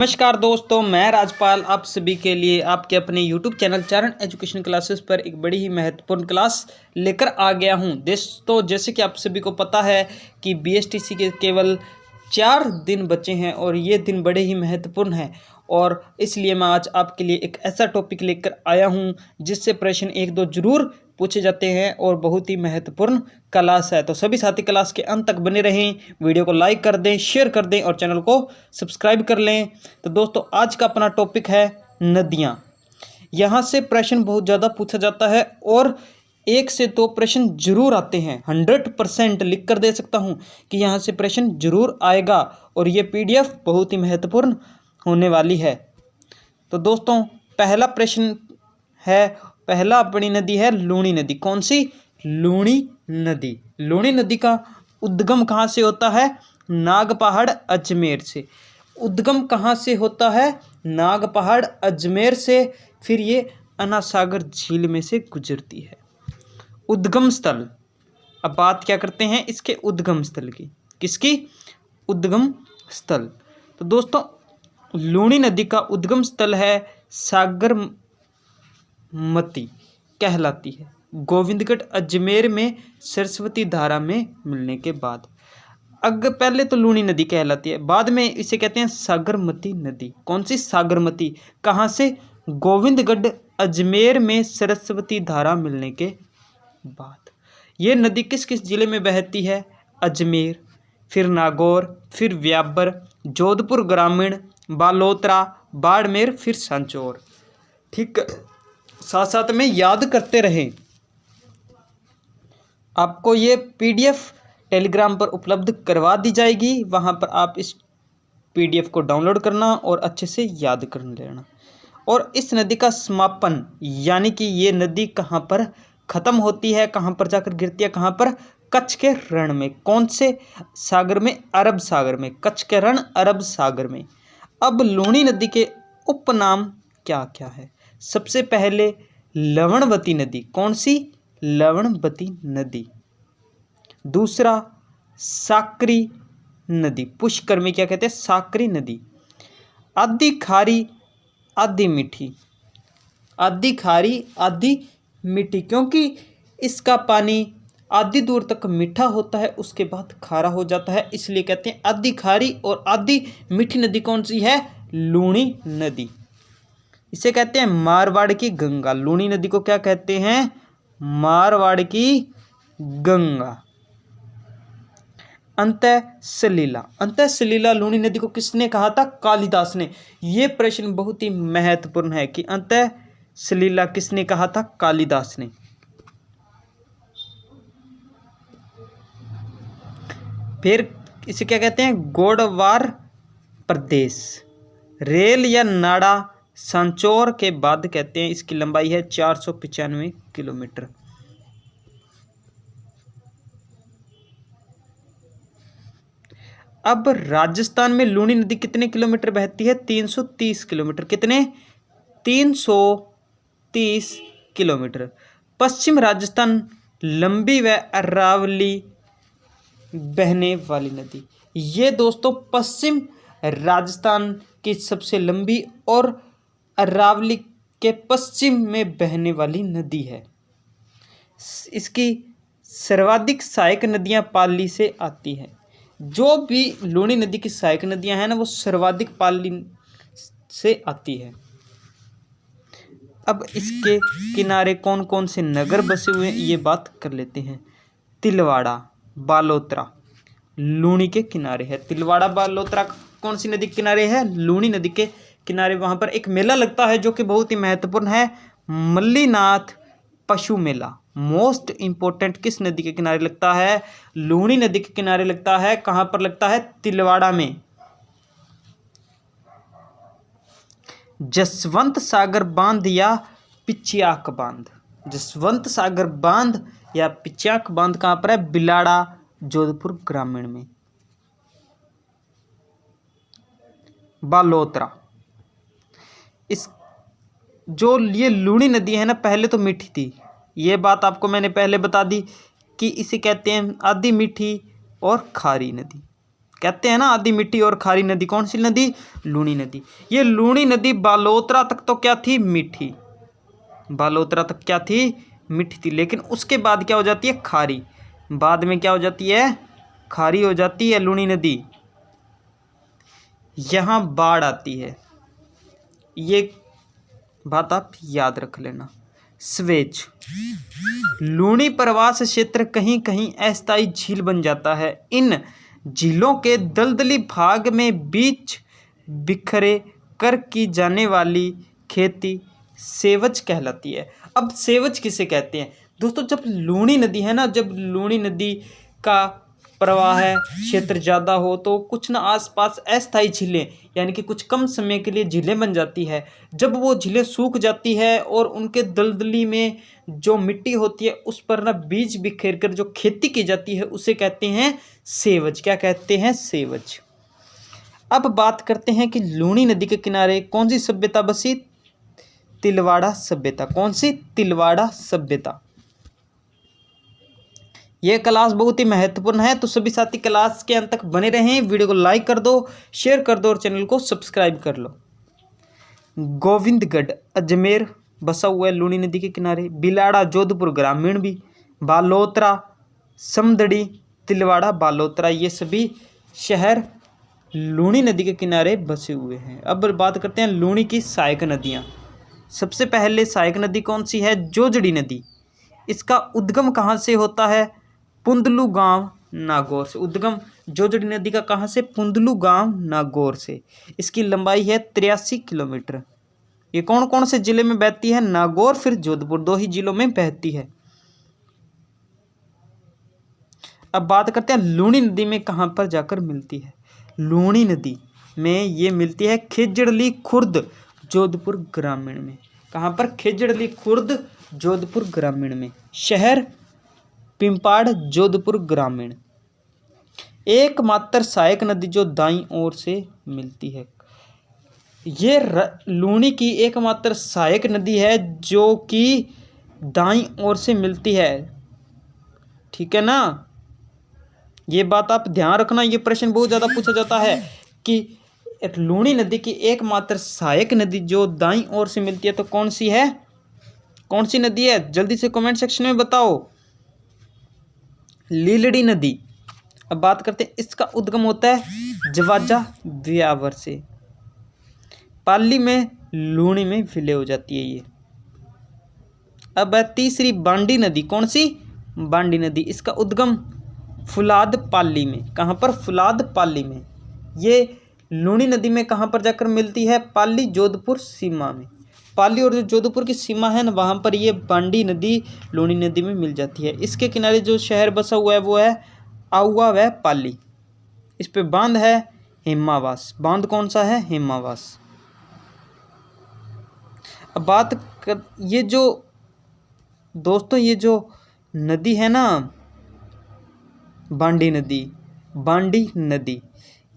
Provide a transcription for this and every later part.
नमस्कार दोस्तों, मैं राजपाल आप सभी के लिए आपके अपने YouTube चैनल चरण एजुकेशन क्लासेस पर एक बड़ी ही महत्वपूर्ण क्लास लेकर आ गया हूं। दोस्तों, जैसे कि आप सभी को पता है कि BSTC के केवल 4 दिन बचे हैं और ये दिन बड़े ही महत्वपूर्ण हैं और इसलिए मैं आज आपके लिए एक ऐसा टॉपिक लेकर आया हूं जिससे प्रश्न 1-2 जरूर पूछे जाते हैं और बहुत ही महत्वपूर्ण क्लास है। तो सभी साथी क्लास के अंत तक बने रहें, वीडियो को लाइक कर दें, शेयर कर दें और चैनल को सब्सक्राइब कर लें। तो दोस्तों, आज का अपना टॉपिक है नदियाँ। यहाँ से प्रश्न बहुत ज़्यादा पूछा जाता है और 1 से 2 प्रश्न जरूर आते हैं। 100% लिख कर दे सकता हूँ कि यहाँ से प्रश्न जरूर आएगा और ये PDF बहुत ही महत्वपूर्ण होने वाली है। तो दोस्तों, पहला प्रश्न है, पहला अपनी नदी है लूनी नदी। कौन सी? लूनी नदी। लूनी नदी का उद्गम कहाँ से होता है? नागपहाड़ अजमेर से। उद्गम कहाँ से होता है? नागपहाड़ अजमेर से। फिर ये अन्ना सागर झील में से गुजरती है। उद्गम स्थल। अब बात क्या करते हैं इसके उद्गम स्थल की। किसकी? उद्गम स्थल। तो दोस्तों, लूनी नदी का उद्गम स्थल है सागरमती कहलाती है, गोविंदगढ़ अजमेर में सरस्वती धारा में मिलने के बाद। पहले तो लूनी नदी कहलाती है, बाद में इसे कहते हैं सागरमती नदी। कौन सी? सागरमती। कहाँ से? गोविंदगढ़ अजमेर में सरस्वती धारा मिलने के बाद। ये नदी किस किस जिले में बहती है? अजमेर, फिर नागौर, फिर व्याबर, जोधपुर ग्रामीण, बालोतरा, बाड़मेर, फिर सांचौर। ठीक, साथ साथ में याद करते रहें। आपको ये PDF टेलीग्राम पर उपलब्ध करवा दी जाएगी, वहाँ पर आप इस PDF को डाउनलोड करना और अच्छे से याद कर लेना। और इस नदी का समापन, यानी कि ये नदी कहाँ पर ख़त्म होती है, कहाँ पर जाकर गिरती है? कहाँ पर? कच्छ के रण में। कौन से सागर में? अरब सागर में। कच्छ के रण अरब सागर में। अब लूनी नदी के उपनाम क्या क्या है? सबसे पहले लवणवती नदी। कौन सी? लवणवती नदी। दूसरा साकरी नदी। पुष्कर में क्या कहते हैं? साकरी नदी। आधी खारी आधी मीठी। आधी खारी आधी मीठी, क्योंकि इसका पानी आधी दूर तक मीठा होता है, उसके बाद खारा हो जाता है, इसलिए कहते हैं आधी खारी और आधी मीठी नदी। कौन सी है? लूनी नदी। इसे कहते हैं मारवाड़ की गंगा। लूनी नदी को क्या कहते हैं? मारवाड़ की गंगा। अंतः सलीला। अंतः सलीला लूनी नदी को किसने कहा था? कालिदास ने। यह प्रश्न बहुत ही महत्वपूर्ण है कि अंतः सलीला किसने कहा था? कालिदास ने। फिर इसे क्या कहते हैं? गोडवार प्रदेश। रेल या नाड़ा सांचौर के बाद कहते हैं। इसकी लंबाई है 495 किलोमीटर। अब राजस्थान में लूनी नदी कितने किलोमीटर बहती है? 330 किलोमीटर। कितने? 330 किलोमीटर। पश्चिम राजस्थान लंबी व अरावली बहने वाली नदी। ये दोस्तों पश्चिम राजस्थान की सबसे लंबी और अरावली के पश्चिम में बहने वाली नदी है। इसकी सर्वाधिक सहायक नदियां पाली से आती हैं। जो भी लूनी नदी की सहायक नदियां हैं ना, वो सर्वाधिक पाली से आती है। अब इसके किनारे कौन कौन से नगर बसे हुए हैं ये बात कर लेते हैं। तिलवाड़ा, बालोतरा लूनी के किनारे है। तिलवाड़ा बालोतरा कौन सी नदी के किनारे है? लूनी नदी के किनारे। वहाँ पर एक मेला लगता है जो कि बहुत ही महत्वपूर्ण है, मल्लीनाथ पशु मेला। मोस्ट इम्पोर्टेंट किस नदी के किनारे लगता है? लूनी नदी के किनारे लगता है। कहाँ पर लगता है? तिलवाड़ा में। जसवंत सागर बांध या पिच्याक बांध। जसवंत सागर बांध या पिच्याक बांध कहाँ पर है? बिलाड़ा, जोधपुर ग्रामीण में। बालोतरा। इस जो ये लूनी नदी है ना, पहले तो मीठी थी। ये बात आपको मैंने पहले बता दी कि इसे कहते हैं आधी मीठी और खारी नदी। कहते हैं ना आधी मीठी और खारी नदी, कौन सी नदी? लूणी नदी। ये लूणी नदी बालोतरा तक तो क्या थी? मीठी। बालोतरा तक क्या थी? मीठी थी, लेकिन उसके बाद क्या हो जाती है? खारी। बाद में क्या हो जाती है? खारी हो जाती है लूणी नदी। यहाँ बाढ़ आती है, ये बात आप याद रख लेना। स्वेज लूणी प्रवास क्षेत्र कहीं कहीं अस्थायी झील बन जाता है। इन झीलों के दलदली भाग में बीच बिखरे कर की जाने वाली खेती सेवज कहलाती है। अब सेवज किसे कहते हैं दोस्तों? जब लूणी नदी है ना, जब लूणी नदी का प्रवाह है क्षेत्र ज़्यादा हो तो कुछ ना आसपास अस्थायी झीलें, यानी कि कुछ कम समय के लिए झीलें बन जाती है। जब वो झीलें सूख जाती है और उनके दलदली में जो मिट्टी होती है उस पर ना बीज बिखेर कर जो खेती की जाती है उसे कहते हैं सेवज। क्या कहते हैं? सेवज। अब बात करते हैं कि लूणी नदी के किनारे कौन सी सभ्यता बसी? तिलवाड़ा सभ्यता। कौन सी? तिलवाड़ा सभ्यता। यह क्लास बहुत ही महत्वपूर्ण है, तो सभी साथी क्लास के अंत तक बने रहें। वीडियो को लाइक कर दो, शेयर कर दो और चैनल को सब्सक्राइब कर लो। गोविंदगढ़ अजमेर बसा हुआ है लूणी नदी के किनारे। बिलाड़ा जोधपुर ग्रामीण भी। बालोतरा समदड़ी तिलवाड़ा बालोतरा, ये सभी शहर लूणी नदी के किनारे बसे हुए हैं। अब बात करते हैं लूणी की सहायक नदियाँ। सबसे पहले सहायक नदी कौन सी है? जोजड़ी नदी। इसका उद्गम कहाँ से होता है? पुंदलू गांव नागौर से। उद्गम जोजड़ी नदी का कहाँ से? पुंदलू गांव नागौर से। इसकी लंबाई है 83 किलोमीटर। ये कौन कौन से जिले में बहती है? नागौर फिर जोधपुर, दो ही जिलों में बहती है। अब बात करते हैं लूणी नदी में कहाँ पर जाकर मिलती है। लूणी नदी में ये मिलती है खिजड़ली खुर्द जोधपुर ग्रामीण में। कहाँ पर? खिजड़ली खुर्द जोधपुर ग्रामीण में। शहर पिंपाड़ जोधपुर ग्रामीण। एकमात्र सहायक नदी जो दाईं ओर से मिलती है। ये लूणी की एकमात्र सहायक नदी है जो कि दाईं ओर से मिलती है। ठीक है ना, ये बात आप ध्यान रखना। ये प्रश्न बहुत ज़्यादा पूछा जाता है कि लूणी नदी की एकमात्र सहायक नदी जो दाईं ओर से मिलती है तो कौन सी है? कौन सी नदी है? जल्दी से कमेंट सेक्शन में बताओ। लीलड़ी नदी। अब बात करते हैं, इसका उद्गम होता है जवाजा ब्यावर से। पाली में लूणी में विलय हो जाती है ये। अब है तीसरी बांडी नदी। कौन सी? बांडी नदी। इसका उद्गम फुलाद पाली में। कहाँ पर? फुलाद पाली में। ये लूणी नदी में कहाँ पर जाकर मिलती है? पाली जोधपुर सीमा में। पाली और जो जोधपुर की सीमा है ना, वहाँ पर ये बांडी नदी लूणी नदी में मिल जाती है। इसके किनारे जो शहर बसा हुआ है वो है आउवा व पाली। इस पे बांध है हेमावास। बांध कौन सा है? हेमावास। अब बात कर, ये जो दोस्तों ये जो नदी है ना बांडी नदी,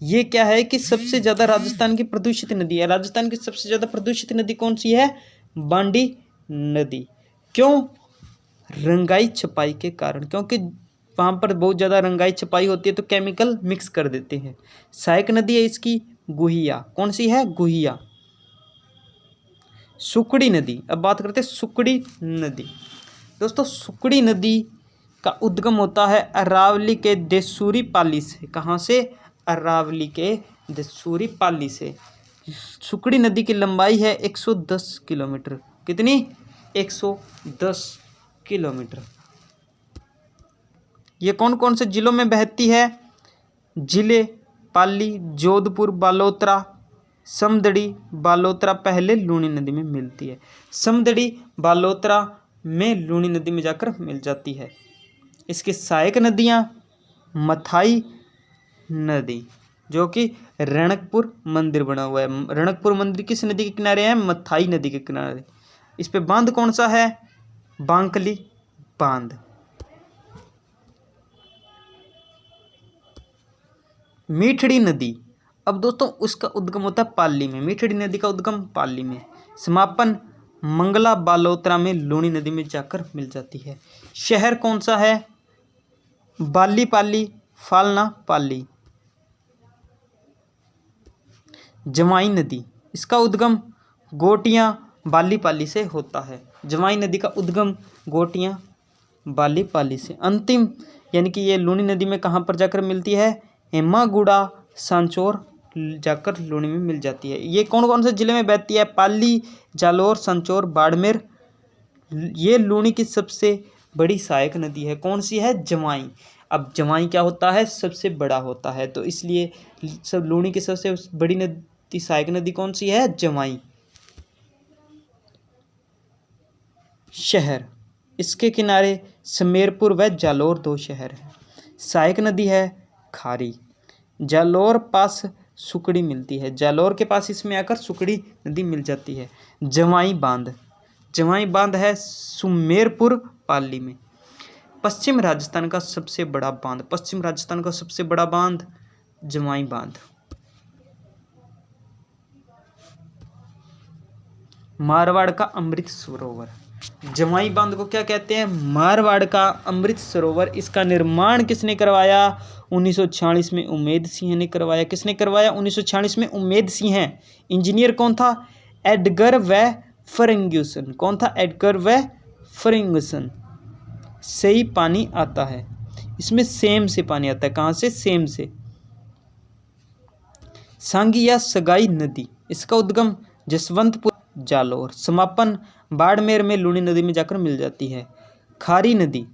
ये क्या है कि सबसे ज़्यादा राजस्थान की प्रदूषित नदी है। राजस्थान की सबसे ज़्यादा प्रदूषित नदी कौन सी है? बांडी नदी। क्यों? रंगाई छपाई के कारण, क्योंकि वहाँ पर बहुत ज़्यादा रंगाई छपाई होती है तो केमिकल मिक्स कर देते हैं। सहायक नदी है इसकी गुहिया। कौन सी है? गुहिया। सुकड़ी नदी। अब बात करते हैं सुकड़ी नदी। दोस्तों सुकड़ी नदी का उद्गम होता है अरावली के देसूरी पाली से। कहाँ से? अरावली के देसूरी पाली से। सुकड़ी नदी की लंबाई है 110 किलोमीटर। कितनी? 110 किलोमीटर। ये कौन कौन से जिलों में बहती है? जिले पाली, जोधपुर, बालोतरा, समदड़ी। बालोतरा पहले लूणी नदी में मिलती है। समदड़ी बालोतरा में लूणी नदी में जाकर मिल जाती है। इसकी सहायक नदियाँ मथाई नदी, जो कि रणकपुर मंदिर बना हुआ है। रणकपुर मंदिर किस नदी के किनारे है? मथाई नदी के किनारे। इस पे बांध कौन सा है? बांकली बांध। मीठड़ी नदी। अब दोस्तों उसका उद्गम होता है पाली में। मीठड़ी नदी का उद्गम पाली में। समापन मंगला बालोतरा में लूणी नदी में जाकर मिल जाती है। शहर कौन सा है? बाली पाली, फालना पाली। जवाई नदी, इसका उद्गम गोटियाँ बालीपाली से होता है। जवाई नदी का उद्गम गोटियाँ बालीपाली से। अंतिम यानी कि ये लूनी नदी में कहाँ पर जाकर मिलती है? हेमागुड़ा सांचौर जाकर लूनी में मिल जाती है। ये कौन कौन से जिले में बहती है? पाली, जालौर, सांचौर, बाड़मेर। ये लूनी की सबसे बड़ी सहायक नदी है। कौन सी है? जवाई। अब जवाई क्या होता है? सबसे बड़ा होता है, तो इसलिए सब लूनी की सबसे बड़ी नदी, सहायक नदी कौन सी है? जवाई। शहर, इसके किनारे समेरपुर व जालौर दो शहर हैं। सहायक नदी है खारी। जालौर पास सुकड़ी मिलती है, जालौर के पास इसमें आकर सुकड़ी नदी मिल जाती है। जवाई बांध, जवाई बांध है सुमेरपुर पाली में। पश्चिम राजस्थान का सबसे बड़ा बांध, पश्चिम राजस्थान का सबसे बड़ा बांध जवाई बांध। मारवाड़ का अमृत सरोवर, जवाई बांध को क्या कहते हैं? मारवाड़ का अमृत सरोवर। इसका निर्माण किसने करवाया? 1946 में उमेद सिंह ने करवाया। किसने करवाया? 1946 में उमेद सिंह। इंजीनियर कौन था? एडगर व फर्ग्यूसन। कौन था? एडगर व फर्ग्यूसन। से ही पानी आता है, इसमें सेम से पानी आता है। कहाँ से? सेम से। सांगी या सगाई नदी, इसका उद्गम जसवंतपुर, जालौर। समापन बाड़मेर में लूनी नदी में जाकर मिल जाती है। खारी नदी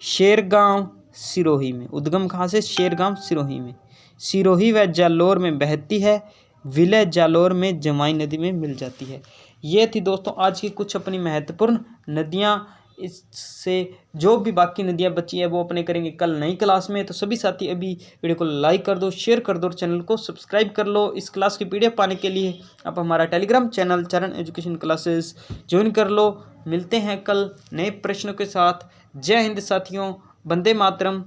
शेरगांव सिरोही में। उद्गम कहाँ से? शेरगांव सिरोही में। सिरोही व जालौर में बहती है, विलय जालौर में जवाई नदी में मिल जाती है। ये थी दोस्तों आज की कुछ अपनी महत्वपूर्ण नदियाँ। इससे जो भी बाकी नदियाँ बची है वो अपने करेंगे कल नई क्लास में। तो सभी साथी अभी वीडियो को लाइक कर दो, शेयर कर दो और चैनल को सब्सक्राइब कर लो। इस क्लास की PDF पाने के लिए आप हमारा टेलीग्राम चैनल चरण एजुकेशन क्लासेस ज्वाइन कर लो। मिलते हैं कल नए प्रश्नों के साथ। जय हिंद साथियों, वंदे मातरम।